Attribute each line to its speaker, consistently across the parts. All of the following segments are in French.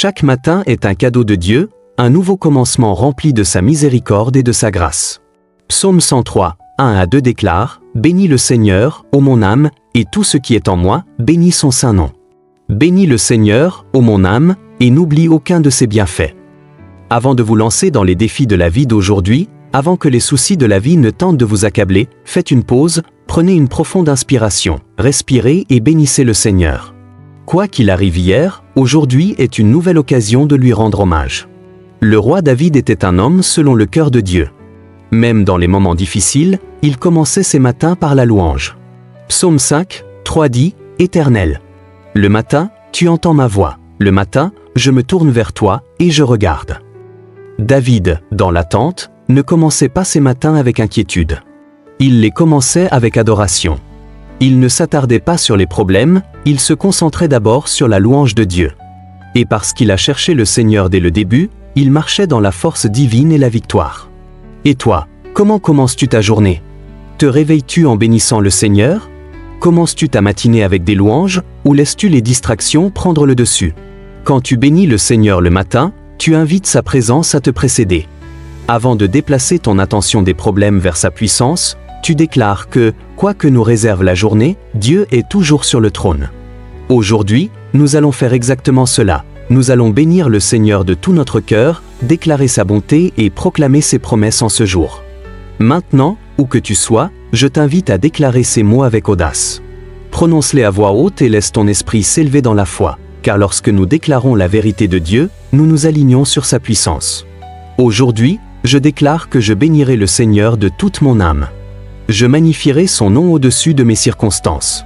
Speaker 1: Chaque matin est un cadeau de Dieu, un nouveau commencement rempli de sa miséricorde et de sa grâce. Psaume 103, 1 à 2 déclare « Bénis le Seigneur, ô mon âme, et tout ce qui est en moi, bénis son saint nom. Bénis le Seigneur, ô mon âme, et n'oublie aucun de ses bienfaits. » Avant de vous lancer dans les défis de la vie d'aujourd'hui, avant que les soucis de la vie ne tentent de vous accabler, faites une pause, prenez une profonde inspiration, respirez et bénissez le Seigneur. Quoi qu'il arrive hier, aujourd'hui est une nouvelle occasion de lui rendre hommage. Le roi David était un homme selon le cœur de Dieu. Même dans les moments difficiles, il commençait ses matins par la louange. Psaume 5, 3 dit « Éternel, le matin, tu entends ma voix. Le matin, je me tourne vers toi et je regarde. » David, dans l'attente, ne commençait pas ses matins avec inquiétude. Il les commençait avec adoration. Il ne s'attardait pas sur les problèmes, il se concentrait d'abord sur la louange de Dieu. Et parce qu'il a cherché le Seigneur dès le début, il marchait dans la force divine et la victoire. Et toi, comment commences-tu ta journée? Te réveilles-tu en bénissant le Seigneur? Commences-tu ta matinée avec des louanges, ou laisses-tu les distractions prendre le dessus? Quand tu bénis le Seigneur le matin, tu invites sa présence à te précéder. Avant de déplacer ton attention des problèmes vers sa puissance, tu déclares que, quoi que nous réserve la journée, Dieu est toujours sur le trône. Aujourd'hui, nous allons faire exactement cela. Nous allons bénir le Seigneur de tout notre cœur, déclarer sa bonté et proclamer ses promesses en ce jour. Maintenant, où que tu sois, je t'invite à déclarer ces mots avec audace. Prononce-les à voix haute et laisse ton esprit s'élever dans la foi, car lorsque nous déclarons la vérité de Dieu, nous nous alignons sur sa puissance. Aujourd'hui, je déclare que je bénirai le Seigneur de toute mon âme. Je magnifierai son nom au-dessus de mes circonstances.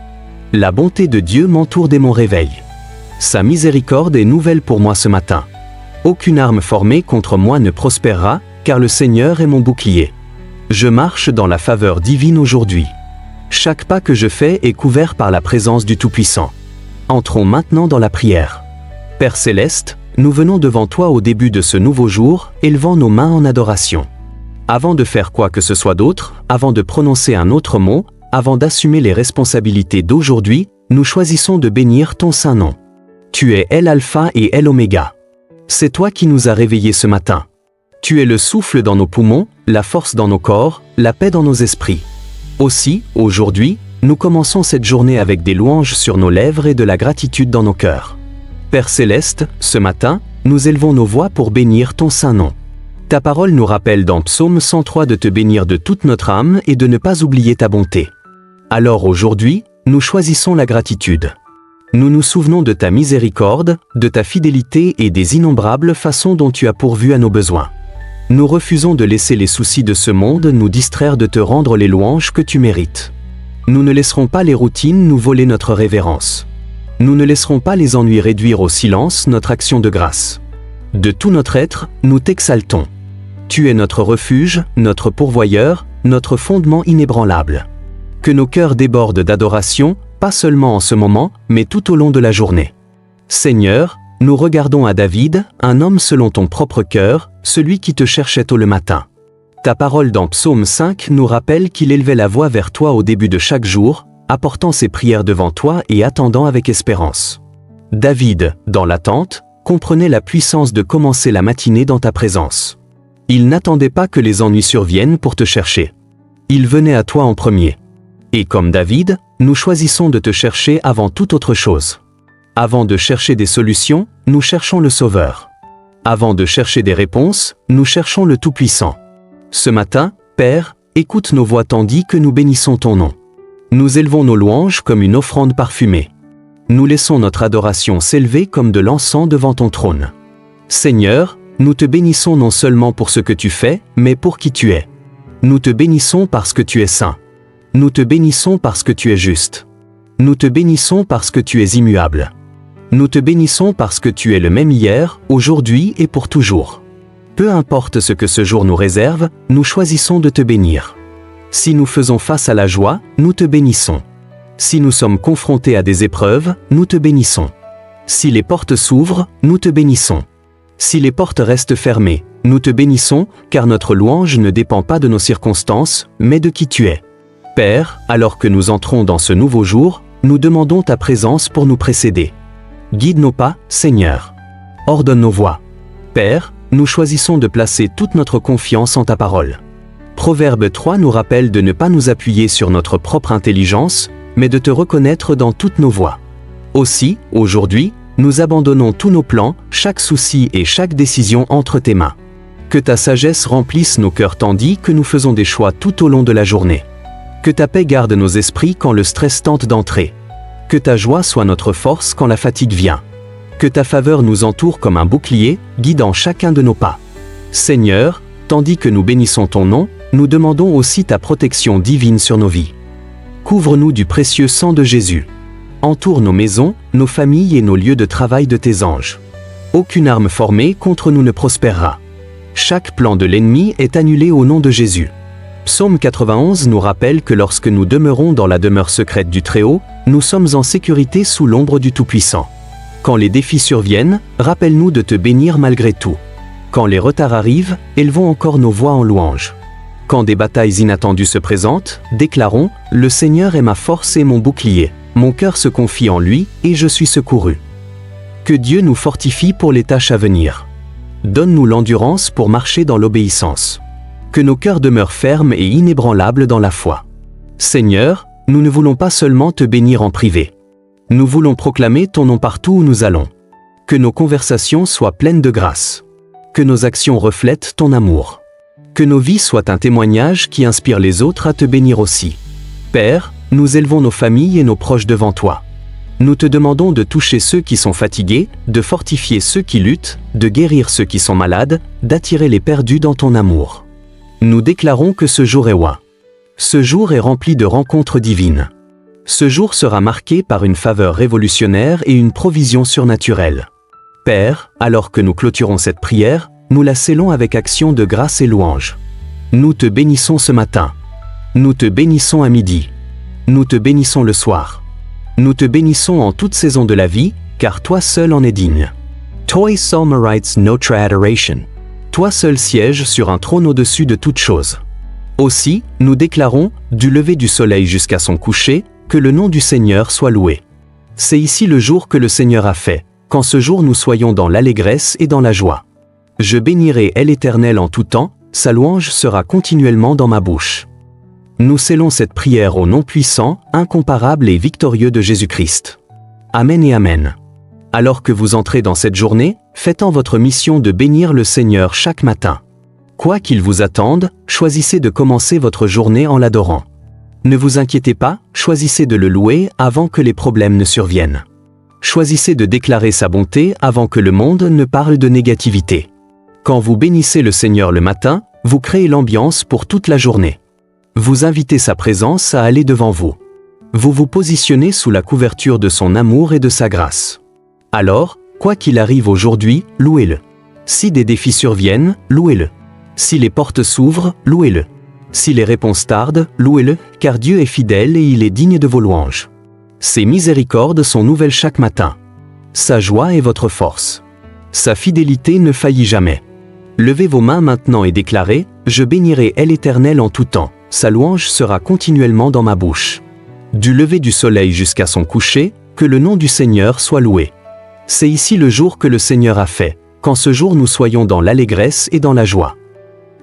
Speaker 1: La bonté de Dieu m'entoure dès mon réveil. Sa miséricorde est nouvelle pour moi ce matin. Aucune arme formée contre moi ne prospérera, car le Seigneur est mon bouclier. Je marche dans la faveur divine aujourd'hui. Chaque pas que je fais est couvert par la présence du Tout-Puissant. Entrons maintenant dans la prière. Père Céleste, nous venons devant toi au début de ce nouveau jour, élevant nos mains en adoration. Avant de faire quoi que ce soit d'autre, avant de prononcer un autre mot, avant d'assumer les responsabilités d'aujourd'hui, nous choisissons de bénir ton saint nom. Tu es El Alpha et El Oméga. C'est toi qui nous as réveillés ce matin. Tu es le souffle dans nos poumons, la force dans nos corps, la paix dans nos esprits. Aussi, aujourd'hui, nous commençons cette journée avec des louanges sur nos lèvres et de la gratitude dans nos cœurs. Père Céleste, ce matin, nous élevons nos voix pour bénir ton saint nom. Ta parole nous rappelle dans Psaume 103 de te bénir de toute notre âme et de ne pas oublier ta bonté. Alors aujourd'hui, nous choisissons la gratitude. Nous nous souvenons de ta miséricorde, de ta fidélité et des innombrables façons dont tu as pourvu à nos besoins. Nous refusons de laisser les soucis de ce monde nous distraire de te rendre les louanges que tu mérites. Nous ne laisserons pas les routines nous voler notre révérence. Nous ne laisserons pas les ennuis réduire au silence notre action de grâce. De tout notre être, nous t'exaltons. Tu es notre refuge, notre pourvoyeur, notre fondement inébranlable. Que nos cœurs débordent d'adoration, pas seulement en ce moment, mais tout au long de la journée. Seigneur, nous regardons à David, un homme selon ton propre cœur, celui qui te cherchait tôt le matin. Ta parole dans Psaume 5 nous rappelle qu'il élevait la voix vers toi au début de chaque jour, apportant ses prières devant toi et attendant avec espérance. David, dans l'attente, comprenait la puissance de commencer la matinée dans ta présence. Il n'attendait pas que les ennuis surviennent pour te chercher. Il venait à toi en premier. Et comme David, nous choisissons de te chercher avant toute autre chose. Avant de chercher des solutions, nous cherchons le Sauveur. Avant de chercher des réponses, nous cherchons le Tout-Puissant. Ce matin, Père, écoute nos voix tandis que nous bénissons ton nom. Nous élevons nos louanges comme une offrande parfumée. Nous laissons notre adoration s'élever comme de l'encens devant ton trône. Seigneur, nous te bénissons non seulement pour ce que tu fais, mais pour qui tu es. Nous te bénissons parce que tu es saint. Nous te bénissons parce que tu es juste. Nous te bénissons parce que tu es immuable. Nous te bénissons parce que tu es le même hier, aujourd'hui et pour toujours. Peu importe ce que ce jour nous réserve, nous choisissons de te bénir. Si nous faisons face à la joie, nous te bénissons. Si nous sommes confrontés à des épreuves, nous te bénissons. Si les portes s'ouvrent, nous te bénissons. Si les portes restent fermées, nous te bénissons, car notre louange ne dépend pas de nos circonstances, mais de qui tu es. Père, alors que nous entrons dans ce nouveau jour, nous demandons ta présence pour nous précéder. Guide nos pas, Seigneur. ordonne nos voies. Père, nous choisissons de placer toute notre confiance en ta parole. Proverbe 3 nous rappelle de ne pas nous appuyer sur notre propre intelligence, mais de te reconnaître dans toutes nos voies. Aussi, aujourd'hui, nous abandonnons tous nos plans, chaque souci et chaque décision entre tes mains. Que ta sagesse remplisse nos cœurs tandis que nous faisons des choix tout au long de la journée. Que ta paix garde nos esprits quand le stress tente d'entrer. Que ta joie soit notre force quand la fatigue vient. Que ta faveur nous entoure comme un bouclier, guidant chacun de nos pas. Seigneur, tandis que nous bénissons ton nom, nous demandons aussi ta protection divine sur nos vies. Couvre-nous du précieux sang de Jésus. Entoure nos maisons, nos familles et nos lieux de travail de tes anges. Aucune arme formée contre nous ne prospérera. Chaque plan de l'ennemi est annulé au nom de Jésus. Psaume 91 nous rappelle que lorsque nous demeurons dans la demeure secrète du Très-Haut, nous sommes en sécurité sous l'ombre du Tout-Puissant. Quand les défis surviennent, rappelle-nous de te bénir malgré tout. Quand les retards arrivent, élevons encore nos voix en louange. Quand des batailles inattendues se présentent, déclarons « Le Seigneur est ma force et mon bouclier. Mon cœur se confie en lui et je suis secouru. » Que Dieu nous fortifie pour les tâches à venir. Donne-nous l'endurance pour marcher dans l'obéissance. Que nos cœurs demeurent fermes et inébranlables dans la foi. Seigneur, nous ne voulons pas seulement te bénir en privé. Nous voulons proclamer ton nom partout où nous allons. Que nos conversations soient pleines de grâce. Que nos actions reflètent ton amour. Que nos vies soient un témoignage qui inspire les autres à te bénir aussi. Père, nous élevons nos familles et nos proches devant toi. Nous te demandons de toucher ceux qui sont fatigués, de fortifier ceux qui luttent, de guérir ceux qui sont malades, d'attirer les perdus dans ton amour. Nous déclarons que ce jour est oint. Ce jour est rempli de rencontres divines. Ce jour sera marqué par une faveur révolutionnaire et une provision surnaturelle. Père, alors que nous clôturons cette prière, nous la scellons avec action de grâce et louange. Nous te bénissons ce matin. Nous te bénissons à midi. Nous te bénissons le soir. Nous te bénissons en toute saison de la vie, car toi seul en es digne. Toi seul mérites notre adoration. Toi seul sièges sur un trône au-dessus de toutes choses. Aussi, nous déclarons, du lever du soleil jusqu'à son coucher, que le nom du Seigneur soit loué. C'est ici le jour que le Seigneur a fait, qu'en ce jour nous soyons dans l'allégresse et dans la joie. Je bénirai l'Éternel en tout temps, sa louange sera continuellement dans ma bouche. Nous scellons cette prière au nom puissant, incomparable et victorieux de Jésus-Christ. Amen et Amen. Alors que vous entrez dans cette journée, faites-en votre mission de bénir le Seigneur chaque matin. Quoi qu'il vous attende, choisissez de commencer votre journée en l'adorant. Ne vous inquiétez pas, choisissez de le louer avant que les problèmes ne surviennent. Choisissez de déclarer sa bonté avant que le monde ne parle de négativité. Quand vous bénissez le Seigneur le matin, vous créez l'ambiance pour toute la journée. Vous invitez sa présence à aller devant vous. Vous vous positionnez sous la couverture de son amour et de sa grâce. Alors, quoi qu'il arrive aujourd'hui, louez-le. Si des défis surviennent, louez-le. Si les portes s'ouvrent, louez-le. Si les réponses tardent, louez-le, car Dieu est fidèle et il est digne de vos louanges. Ses miséricordes sont nouvelles chaque matin. Sa joie est votre force. Sa fidélité ne faillit jamais. Levez vos mains maintenant et déclarez « Je bénirai l'Éternel en tout temps, sa louange sera continuellement dans ma bouche. » Du lever du soleil jusqu'à son coucher, que le nom du Seigneur soit loué. C'est ici le jour que le Seigneur a fait, qu'en ce jour nous soyons dans l'allégresse et dans la joie.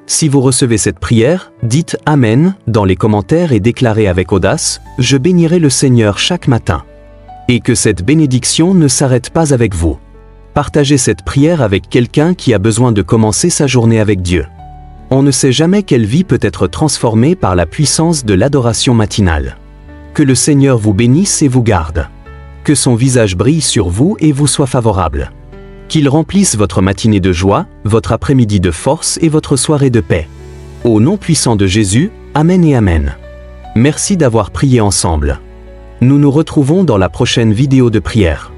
Speaker 1: Si vous recevez cette prière, dites « Amen » dans les commentaires et déclarez avec audace « Je bénirai le Seigneur chaque matin. » Et que cette bénédiction ne s'arrête pas avec vous. Partagez cette prière avec quelqu'un qui a besoin de commencer sa journée avec Dieu. On ne sait jamais quelle vie peut être transformée par la puissance de l'adoration matinale. Que le Seigneur vous bénisse et vous garde. Que son visage brille sur vous et vous soit favorable. Qu'il remplisse votre matinée de joie, votre après-midi de force et votre soirée de paix. Au nom puissant de Jésus, Amen et Amen. Merci d'avoir prié ensemble. Nous nous retrouvons dans la prochaine vidéo de prière.